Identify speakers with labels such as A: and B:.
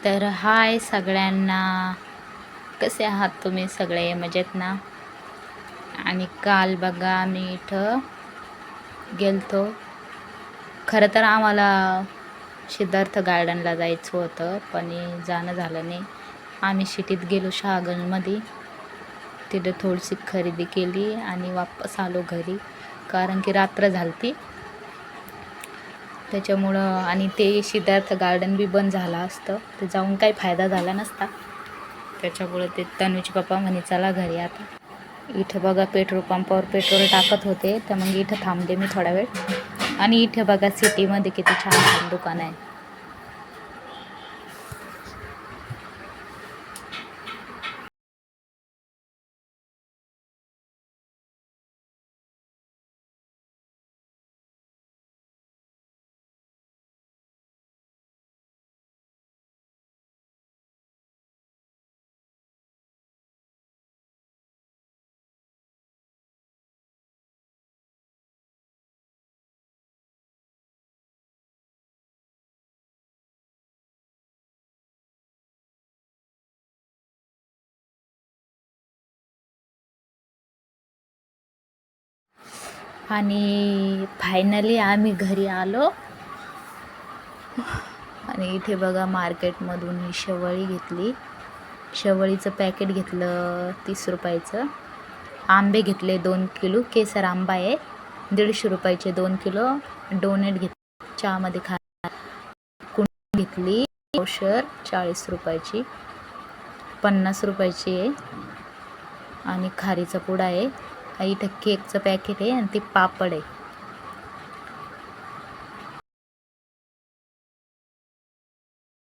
A: तर हाय सगळ्यांना, कसे आहात तुम्ही सगळे? मजेत ना? आणि काल बघा मी इथं गेलतो. खरं तर आम्हाला सिद्धार्थ गार्डनला जायचं होतं, पण जाणं झालं नाही. आम्ही सिटीत गेलो शहागलमध्ये, तिथे थोडीशी खरेदी केली आणि वापस आलो घरी, कारण की रात्र झालती त्याच्यामुळं. आणि ते सिद्धार्थ गार्डन बी बंद झालं असतं तर जाऊन काही फायदा झाला नसता. त्याच्यामुळं ते तनुचे पप्पा म्हणे चला घरी आता. इथं बघा पेट्रोल पंपावर पेट्रोल टाकत होते, तर मग इथं थांबले मी थोडा वेळ. आणि इथे बघा सिटीमध्ये किती छान छान दुकान आहे. आणि फायनली आम्ही घरी आलो. आणि इथे बघा मार्केटमधून ही शेवळी घेतली. शेवळीचं पॅकेट घेतलं 30 रुपयाचं. आंबे घेतले 2 किलो. केसर आंबा आहे 150 रुपयाचे 2 किलो. डोनेट घेतले चहामध्ये कुंडी घेतली. औषध 40 रुपयाची, 50 रुपयाची आहे. आणि खारीचा पुडा आहे. इथं केकचं पॅकेट आहे आणि ते पापड आहे.